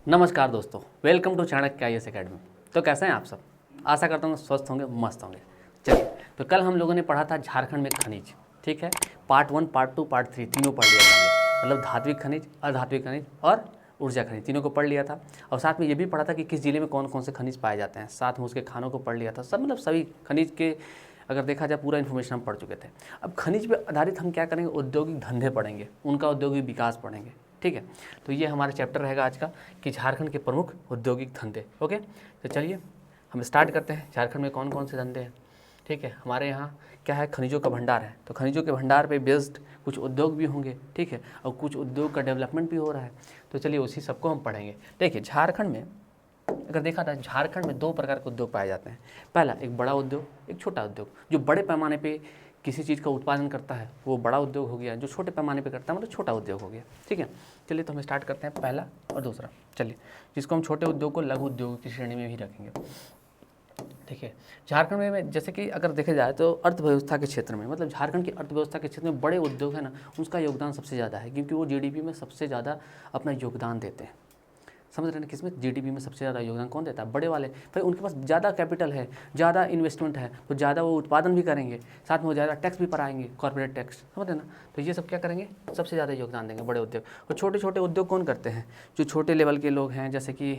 नमस्कार दोस्तों, welcome to Chanakya IAS academy. तो कैसे हैं आप सब? आशा करता हूँ स्वस्थ होंगे, मस्त होंगे। चलिए, तो कल हम लोगों ने पढ़ा था झारखंड में खनिज, ठीक है। पार्ट 1, पार्ट 2, पार्ट 3 तीनों पढ़ लिया था हमने। मतलब धात्विक खनिज, अधात्विक खनिज और ऊर्जा खनिज तीनों को पढ़ लिया था। और साथ में ये भी पढ़ा था कि किस जिले में कौन कौन से खनिज पाए जाते हैं। साथ में उसके खानों को पढ़ लिया था। सब मतलब सभी खनिज के अगर देखा जाए पूरा इन्फॉर्मेशन हम पढ़ चुके थे। अब खनिज पर आधारित हम क्या करेंगे, औद्योगिक धंधे पढ़ेंगे, उनका औद्योगिक विकास पढ़ेंगे, ठीक है। तो ये हमारा चैप्टर रहेगा आज का कि झारखंड के प्रमुख औद्योगिक धंधे। ओके, तो चलिए हम स्टार्ट करते हैं। झारखंड में कौन कौन से धंधे हैं, ठीक है। हमारे यहाँ क्या है, खनिजों का भंडार है। तो खनिजों के भंडार पे बेस्ड कुछ उद्योग भी होंगे, ठीक है, और कुछ उद्योग का डेवलपमेंट भी हो रहा है। तो चलिए उसी सबको हम पढ़ेंगे। देखिए, झारखंड में अगर देखा था, झारखंड में 2 प्रकार के उद्योग पाए जाते हैं। पहला एक बड़ा उद्योग, एक छोटा उद्योग। जो बड़े पैमाने पे किसी चीज़ का उत्पादन करता है वो बड़ा उद्योग हो गया, जो छोटे पैमाने पे करता है मतलब छोटा उद्योग हो गया, ठीक है। चलिए तो हम स्टार्ट करते हैं पहला और दूसरा। चलिए, जिसको हम छोटे उद्योग को लघु उद्योग की श्रेणी में भी रखेंगे, ठीक है। झारखंड में जैसे कि अगर देखा जाए तो अर्थव्यवस्था के क्षेत्र में, मतलब झारखंड की अर्थव्यवस्था के क्षेत्र में बड़े उद्योग है ना, उसका योगदान सबसे ज़्यादा है, क्योंकि वो GDP में सबसे ज़्यादा अपना योगदान देते हैं। समझ रहे हैं किसमें? GDP में सबसे ज़्यादा योगदान कौन देता है? बड़े वाले। भाई उनके पास ज़्यादा कैपिटल है, ज़्यादा इन्वेस्टमेंट है, तो ज़्यादा वो उत्पादन भी करेंगे, साथ में वो ज़्यादा टैक्स भी भराएंगे, कॉर्पोरेट टैक्स, समझ रहे ना। तो ये सब क्या करेंगे, सबसे ज़्यादा योगदान देंगे बड़े उद्योग। और छोटे छोटे उद्योग कौन करते हैं? जो छोटे लेवल के लोग हैं, जैसे कि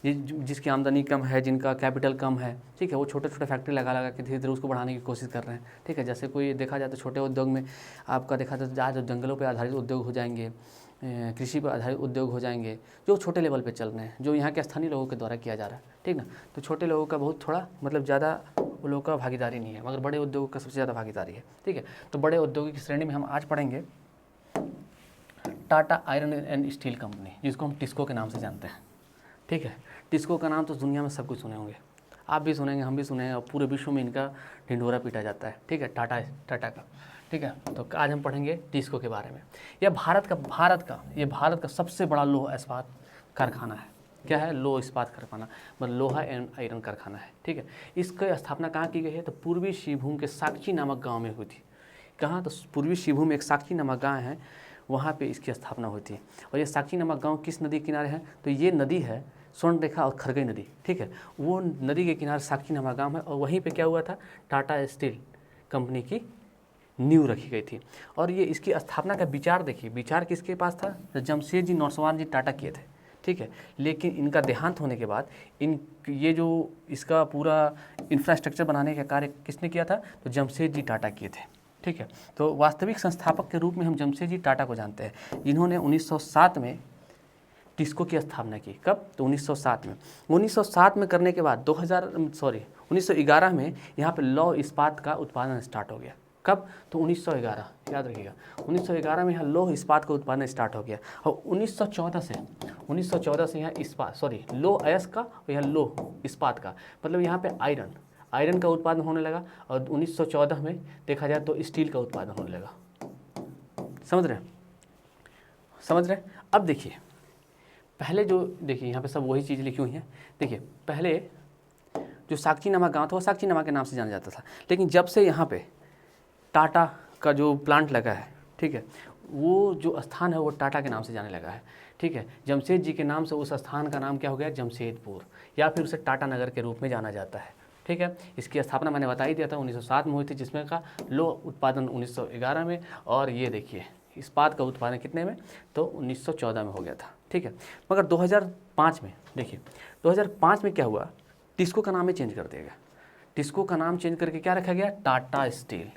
जिसकी आमदनी कम है, जिनका कैपिटल कम है, ठीक है, वो छोटे छोटे फैक्ट्री लगा लगा के धीरे धीरे उसको बढ़ाने की कोशिश कर रहे हैं, ठीक है। जैसे कोई देखा जाए तो छोटे उद्योग में आपका देखा जाए तो ज़्यादा जंगलों पर आधारित उद्योग हो जाएंगे, कृषि पर आधारित उद्योग हो जाएंगे, जो छोटे लेवल पे चल रहे हैं, जो यहाँ के स्थानीय लोगों के द्वारा किया जा रहा है, ठीक ना। तो छोटे लोगों का बहुत थोड़ा मतलब ज़्यादा वो लोगों का भागीदारी नहीं है, मगर बड़े उद्योगों का सबसे ज़्यादा भागीदारी है, ठीक है। तो बड़े उद्योगों की श्रेणी में हम आज पढ़ेंगे Tata iron and steel company, जिसको हम टिस्को के नाम से जानते हैं, ठीक है। टिस्को का नाम तो दुनिया में सब कुछ सुने होंगे, आप भी सुनेंगे, हम भी सुने, और पूरे विश्व में इनका ढिंढोरा पीटा जाता है, ठीक है, टाटा का, ठीक है। तो आज हम पढ़ेंगे टिस्को के बारे में। यह भारत का सबसे बड़ा लोहा इस्पात कारखाना है। क्या है? लोह इस्पात कारखाना, मतलब लोहा एंड आयरन कारखाना है, ठीक है। इसकी स्थापना कहाँ की गई है? तो पूर्वी सिंहभूम के साक्षी नामक गाँव में हुई थी। कहाँ? तो पूर्वी सिंहभूम में एक साक्षी नामक गाँव है, वहाँ पे इसकी स्थापना हुई थी। और ये साक्षी नामक गाँव किस नदी के किनारे है? तो ये नदी है स्वर्णरेखा और खरगई नदी, ठीक है। वो नदी के किनारे साक्षी नामक गाँव है, और वहीं पे क्या हुआ था, टाटा स्टील कंपनी की नींव रखी गई थी। और ये इसकी स्थापना का विचार देखिए, विचार किसके पास था? तो जमशेदजी नौसवान जी टाटा किए थे, ठीक है। लेकिन इनका देहांत होने के बाद ये जो इसका पूरा इंफ्रास्ट्रक्चर बनाने का कार्य किसने किया था? तो जमशेदजी टाटा किए थे, ठीक है। तो वास्तविक संस्थापक के रूप में हम जमशेदजी टाटा को जानते हैं, जिन्होंने 1907 में टिस्को की स्थापना की। कब? तो 1907 में। 1907 में करने के बाद 1911 में यहाँ पे लौह इस्पात का उत्पादन स्टार्ट हो गया। कब? तो 1911, याद रखिएगा, 1911 में यहाँ लौह इस्पात का उत्पादन स्टार्ट हो गया। और 1914 से यहाँ लौह अयस्क का और यहाँ लौह इस्पात का, मतलब यहाँ पे आयरन का उत्पादन होने लगा। और 1914 में देखा जाए तो स्टील का उत्पादन होने लगा। समझ रहे? अब देखिए, पहले जो देखिए यहाँ पे सब वही चीज़ लिखी हुई है। देखिए, पहले जो साक्षी नामक गाँव था वो साक्षी नामक के नाम से जाना जाता था, लेकिन जब से यहाँ पे टाटा का जो प्लांट लगा है, ठीक है, वो जो स्थान है वो टाटा के नाम से जाने लगा है, ठीक है। जमशेद जी के नाम से उस स्थान का नाम क्या हो गया? जमशेदपुर, या फिर उसे टाटा नगर के रूप में जाना जाता है, ठीक है। इसकी स्थापना मैंने बता ही दिया था 1907 में हुई थी, जिसमें का लोह उत्पादन 1911 में, और ये देखिए इस्पात का उत्पादन कितने में? तो 1914 में हो गया था, ठीक है। मगर 2005 में देखिए, 2005 में क्या हुआ? टिस्को का नाम ही चेंज कर दिया गया। टिस्को का नाम चेंज करके क्या रखा गया? टाटा स्टील।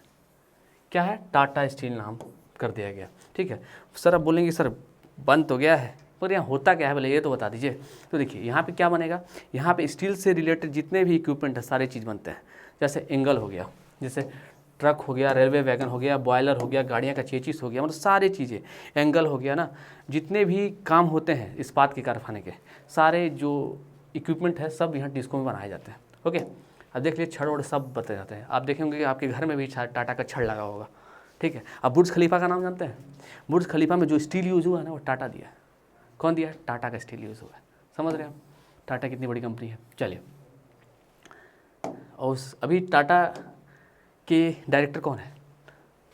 क्या है? टाटा स्टील नाम कर दिया गया, ठीक है। सर अब बोलेंगे सर बंद तो गया है, पर यहाँ होता क्या है बोले, ये तो बता दीजिए। तो देखिए यहाँ पे क्या बनेगा, यहाँ पे स्टील से रिलेटेड जितने भी इक्विपमेंट है सारे चीज़ बनते हैं। जैसे एंगल हो गया, जैसे ट्रक हो गया, रेलवे वैगन हो गया, बॉयलर हो गया, गाड़ियाँ का चेचिस हो गया, मतलब सारी चीज़ें, एंगल हो गया ना, जितने भी काम होते हैं इस्पात के कारखाने के, सारे जो इक्विपमेंट है सब यहाँ टिस्को में बनाए जाते हैं। ओके, अब देख लीजिए, छड़ वड़ सब बताए जाते हैं। आप देखेंगे कि आपके घर में भी टाटा का छड़ लगा होगा, ठीक है। अब बुर्ज खलीफा का नाम जानते हैं? बुर्ज खलीफा में जो स्टील यूज़ हुआ है ना, वो टाटा दिया। कौन दिया? टाटा का स्टील यूज़ हुआ है। समझ रहे हैं आप टाटा कितनी बड़ी कंपनी है? चलिए, और अभी टाटा के डायरेक्टर कौन है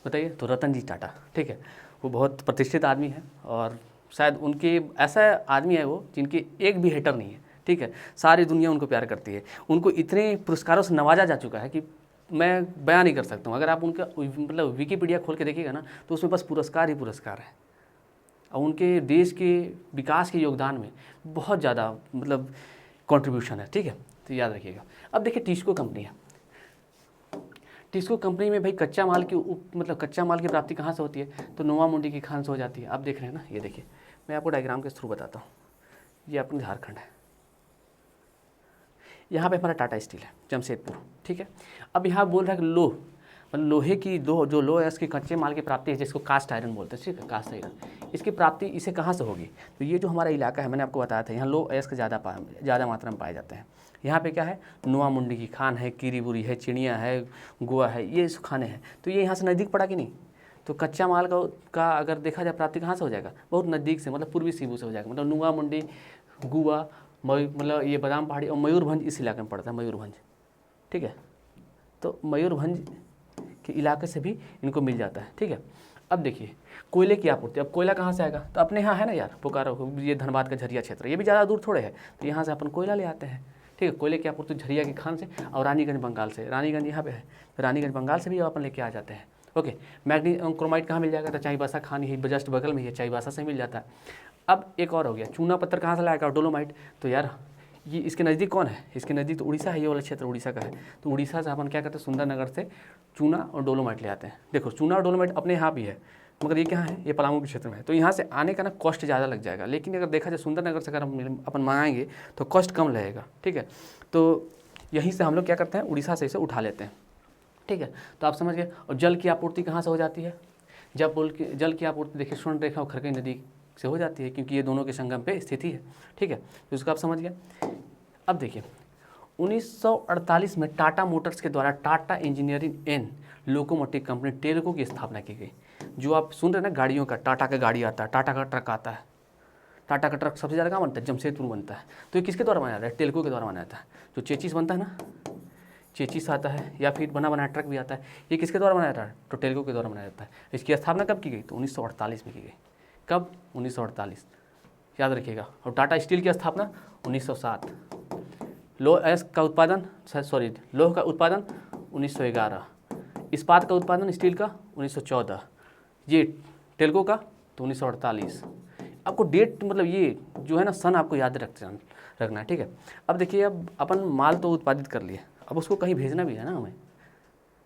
बताइए? तो रतन जी टाटा, ठीक है। वो बहुत प्रतिष्ठित आदमी है, और शायद उनके ऐसा आदमी है वो जिनके एक भी हेटर नहीं है, ठीक है, सारी दुनिया उनको प्यार करती है। उनको इतने पुरस्कारों से नवाजा जा चुका है कि मैं बयान नहीं कर सकता हूँ। अगर आप उनका मतलब विकिपीडिया खोल के देखिएगा ना तो उसमें बस पुरस्कार ही पुरस्कार है, और उनके देश के विकास के योगदान में बहुत ज़्यादा मतलब कंट्रीब्यूशन है, ठीक है, तो याद रखिएगा। अब देखिए टिस्को कंपनी है। टिस्को कंपनी में भाई कच्चा माल की मतलब कच्चा माल की प्राप्ति कहाँ से होती है, तो नोवा मुंडी की खान से हो जाती है। आप देख रहे हैं ना, ये देखिए मैं आपको डायग्राम के थ्रू बताता हूँ। ये अपने झारखंड है, यहाँ पे हमारा टाटा स्टील है जमशेदपुर, ठीक है। अब यहाँ बोल रहा है कि लोहे की जो लो है इसके कच्चे माल की प्राप्ति है, जिसको कास्ट आयरन बोलते हैं, ठीक है, कास्ट आयरन, इसकी प्राप्ति इसे कहाँ से होगी, तो ये जो हमारा इलाका है मैंने आपको बताया था, यहाँ लो अयस्क ज़्यादा मात्रा में पाए जाते हैं। यहाँ पे क्या है, नोवा मुंडी की खान है, कीरीबुरी है, चिड़िया है, गोवा है, ये खाने हैं। तो ये यहाँ से नज़दीक पड़ा कि नहीं, तो कच्चा माल का अगर देखा जाए प्राप्ति कहाँ से हो जाएगा, बहुत नज़दीक से, मतलब पूर्वी सीबू से हो जाएगा। मतलब नोवा मुंडी, गोवा, मतलब ये बादाम पहाड़ी और मयूरभंज इस इलाके में पड़ता है, मयूरभंज, ठीक है। तो मयूरभंज के इलाके से भी इनको मिल जाता है, ठीक है। अब देखिए कोयले की आपूर्ति, अब कोयला कहाँ से आएगा, तो अपने यहाँ है ना यार बोकारो, ये धनबाद का झरिया क्षेत्र, ये भी ज़्यादा दूर थोड़े है, तो यहाँ से अपन कोयला ले आते हैं, ठीक है। कोयले की आपूर्ति झरिया की खान से और रानीगंज बंगाल से, रानीगंज यहाँ पे है, तो रानीगंज बंगाल से भी अपन लेके आ जाते हैं, ओके। मैग्नीशियम क्रोमाइट कहाँ मिल जाएगा, तो चाईबासा खान ही जस्ट बगल में ही है, चाईबासा से मिल जाता है। अब एक और हो गया, चूना पत्थर कहाँ से लाएगा, डोलोमाइट, तो यार ये इसके नज़दीक कौन है, इसके नज़दीक तो उड़ीसा है, ये वाला क्षेत्र उड़ीसा का है, तो उड़ीसा से अपन क्या करते हैं, सुंदरनगर से चूना और डोलोमाइट ले आते हैं। देखो चूना और डोलोमाइट अपने यहाँ भी है, मगर ये क्या है, ये पलामू के क्षेत्र में है, तो यहाँ से आने का ना कॉस्ट ज़्यादा लग जाएगा। लेकिन अगर देखा जाए सुंदरनगर से अगर हम अपन मंगाएंगे तो कॉस्ट कम लगेगा, ठीक है। तो यहीं से हम लोग क्या करते हैं, उड़ीसा से इसे उठा लेते हैं, ठीक है। तो आप समझ गए। और जल की आपूर्ति कहाँ से हो जाती है, जल की आपूर्ति देखिए स्वर्ण रेखा और खरकई नदी से हो जाती है, क्योंकि ये दोनों के संगम पे स्थिति है, ठीक है। तो इसको आप समझ गए। अब देखिए 1948 में टाटा मोटर्स के द्वारा Tata engineering and locomotive company Telco की स्थापना की गई। जो आप सुन रहे हैं ना गाड़ियों का, टाटा का गाड़ी आता है, टाटा का ट्रक आता है, टाटा का ट्रक सबसे ज़्यादा कहाँ बनता है, जमशेदपुर बनता है। तो ये किसके द्वारा बनाया जाता है, टेल्को के द्वारा बनाया जाता है। जो चेचिस बनता है ना, चेचिस आता है, या फिर बना बनाया ट्रक भी आता है, ये किसके द्वारा बनाया जाता है, तो टेल्को के द्वारा बनाया जाता है। इसकी स्थापना कब की गई, तो 1948 में की गई। कब, 1948, याद रखिएगा। और टाटा स्टील की स्थापना 1907। लोह का उत्पादन लोह का उत्पादन 1911, इस्पात का उत्पादन स्टील का 1914, ये टेल्को का तो 1948। आपको डेट मतलब ये जो है ना सन आपको याद रखना है, ठीक है। अब देखिए अब अपन माल तो उत्पादित कर लिए, अब उसको कहीं भेजना भी है ना हमें,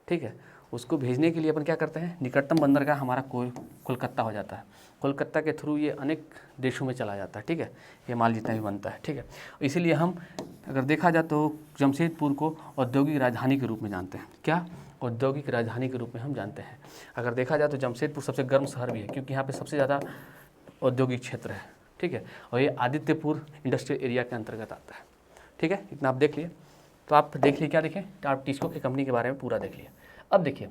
ठीक है। उसको भेजने के लिए अपन क्या करते हैं, निकटतम बंदरगाह हमारा कोलकाता हो जाता है। कोलकाता के थ्रू ये अनेक देशों में चला जाता है, ठीक है, ये माल जितना भी बनता है, ठीक है। इसीलिए हम अगर देखा जाए तो जमशेदपुर को औद्योगिक राजधानी के रूप में जानते हैं। क्या, औद्योगिक राजधानी के रूप में हम जानते हैं। अगर देखा जाए तो जमशेदपुर सबसे गर्म शहर भी है, क्योंकि यहाँ पे सबसे ज़्यादा औद्योगिक क्षेत्र है, ठीक है। और ये आदित्यपुर इंडस्ट्रियल एरिया के अंतर्गत आता है, ठीक है। इतना आप देख लिए। तो आप देख लिए, क्या देखें, आप टिस्को की कंपनी के बारे में पूरा देख लिए। अब देखिए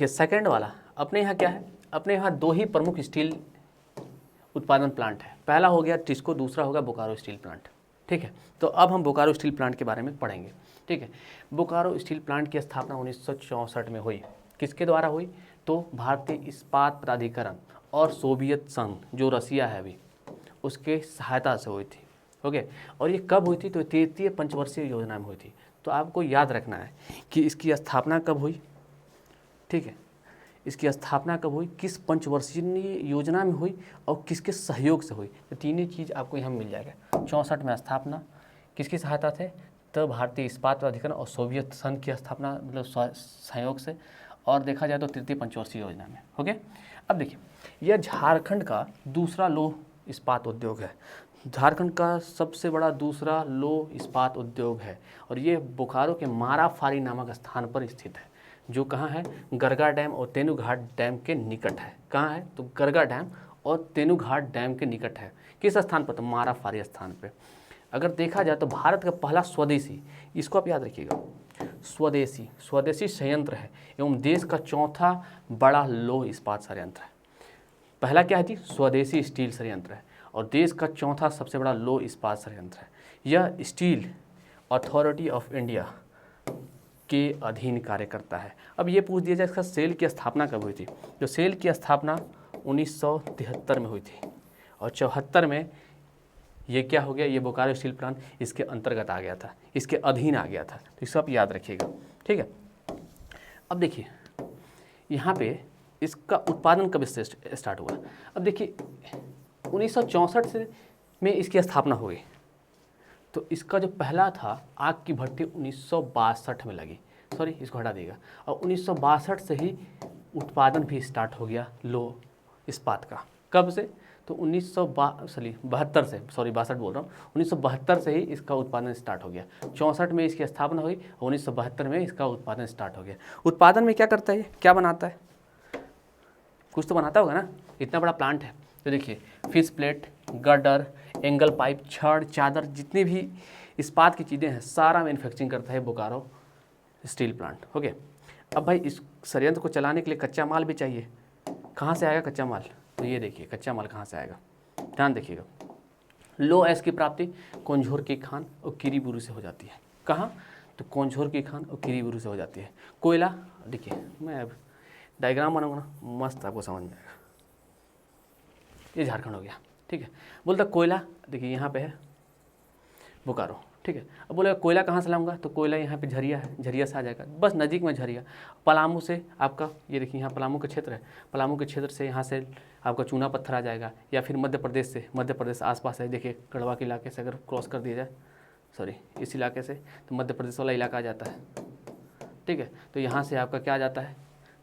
सेकंड वाला अपने यहाँ क्या है, अपने यहाँ दो ही प्रमुख स्टील उत्पादन प्लांट है। पहला हो गया टिस्को, दूसरा होगा बोकारो स्टील प्लांट, ठीक है। तो अब हम बोकारो स्टील प्लांट के बारे में पढ़ेंगे, ठीक है। बोकारो स्टील प्लांट की स्थापना 1964 में हुई। किसके द्वारा हुई, तो भारतीय इस्पात प्राधिकरण और सोवियत संघ जो रसिया है अभी, उसके सहायता से हुई थी, ओके। और ये कब हुई थी, तो तृतीय पंचवर्षीय योजना में हुई थी। तो आपको याद रखना है कि इसकी स्थापना कब हुई, ठीक है, इसकी स्थापना कब हुई, किस पंचवर्षीय योजना में हुई और किसके सहयोग से हुई। तो तीनों चीज़ आपको यहाँ मिल जाएगा। 64 में स्थापना किसकी सहायता से, तो भारतीय इस्पात प्राधिकरण और सोवियत संघ की स्थापना मतलब सहयोग से, और देखा जाए तो तृतीय पंचवर्षीय योजना में, ओके। अब देखिए यह झारखंड का दूसरा लौह इस्पात उद्योग है। झारखंड का सबसे बड़ा दूसरा लौह इस्पात उद्योग है, और ये बोकारो के माराफारी नामक स्थान पर स्थित है, जो कहाँ है, गरगा डैम और तेनूघाट डैम के निकट है। कहाँ है, तो गरगा डैम और तेनूघाट डैम के निकट है। किस स्थान पर, तो माराफारी स्थान पे। अगर देखा जाए तो भारत का पहला स्वदेशी, इसको आप याद रखिएगा, स्वदेशी संयंत्र है एवं देश का चौथा बड़ा लौह इस्पात संयंत्र है। पहला क्या है जी, स्वदेशी स्टील संयंत्र है, और देश का चौथा सबसे बड़ा लौह इस्पात संयंत्र है। यह स्टील अथॉरिटी ऑफ इंडिया के अधीन कार्य करता है। अब ये पूछ दिया जाए इसका सेल की स्थापना कब हुई थी, तो सेल की स्थापना 1973 में हुई थी और 74 में ये क्या हो गया, ये बोकारो स्टील प्लांट इसके अंतर्गत आ गया था, इसके अधीन आ गया था। तो इसे आप याद रखिएगा, ठीक है। अब देखिए यहाँ पे इसका उत्पादन कब से स्टार्ट हुआ। अब देखिए 1964 से में इसकी स्थापना हुई, तो इसका जो पहला था आग की भट्टी 1962 में लगी, सॉरी इसको हटा देगा, और 1962 से ही उत्पादन भी स्टार्ट हो गया लोह इस्पात का। कब से, तो 1972 से, सॉरी 62 बोल रहा हूँ, 1972 से ही इसका उत्पादन स्टार्ट हो गया। 64 में इसकी स्थापना हुई और 1972 में इसका उत्पादन स्टार्ट हो गया। उत्पादन में क्या करता है ये, क्या बनाता है, कुछ तो बनाता होगा ना, इतना बड़ा प्लांट है। तो देखिए fish plate, girder, angle pipe, छड़, चादर, जितनी भी इस्पात की चीज़ें हैं सारा मैन्युफैक्चरिंग करता है बोकारो स्टील प्लांट। ओके, अब भाई इस संयंत्र को चलाने के लिए कच्चा माल भी चाहिए। कहाँ से आएगा कच्चा माल, तो ये देखिए कच्चा माल कहाँ से आएगा, ध्यान देखिएगा। लो एस की प्राप्ति कोंझोर की खान और किरीबुरू से हो जाती है। कहाँ, तो कोंझोर की खान और किरीबुरू से हो जाती है। कोयला, देखिए मैं अब डायग्राम बनाऊंगा ना, मस्त आपको समझ में आएगा। ये झारखंड हो गया, ठीक है। बोलता कोयला, देखिए यहाँ पे है बोकारो, ठीक है। अब बोलेगा कोयला कहाँ से लाऊंगा, तो कोयला यहाँ पे झरिया है, झरिया से आ जाएगा, बस नज़दीक में झरिया। पलामू से आपका, ये देखिए यहाँ पलामू का क्षेत्र है, पलामू के क्षेत्र से यहाँ से आपका चूना पत्थर आ जाएगा, या फिर मध्य प्रदेश से, मध्य प्रदेश आसपास है, देखिए गढ़वा के इलाके से अगर क्रॉस कर दिया जाए, सॉरी इस इलाके से, तो मध्य प्रदेश वाला इलाका आ जाता है, ठीक है। तो यहाँ से आपका क्या आ जाता है,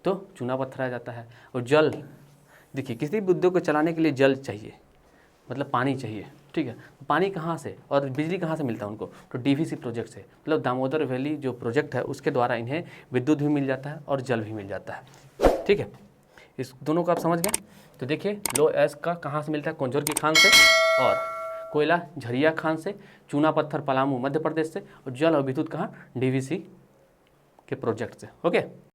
तो चूना पत्थर आ जाता है। और जल, देखिए किसी भी उद्योग को चलाने के लिए जल चाहिए, मतलब पानी चाहिए, ठीक है। तो पानी कहाँ से और बिजली कहाँ से मिलता है उनको, तो डीवीसी प्रोजेक्ट से, मतलब दामोदर वैली जो प्रोजेक्ट है उसके द्वारा इन्हें विद्युत भी मिल जाता है और जल भी मिल जाता है, ठीक है। इस दोनों को आप समझ गए। तो देखिए लो एस का कहाँ से मिलता है, कोंझोर की खान से, और कोयला झरिया खान से, चूना पत्थर पलामू मध्य प्रदेश से, और जल और विद्युत कहाँ, डीवीसी के प्रोजेक्ट से। ओके।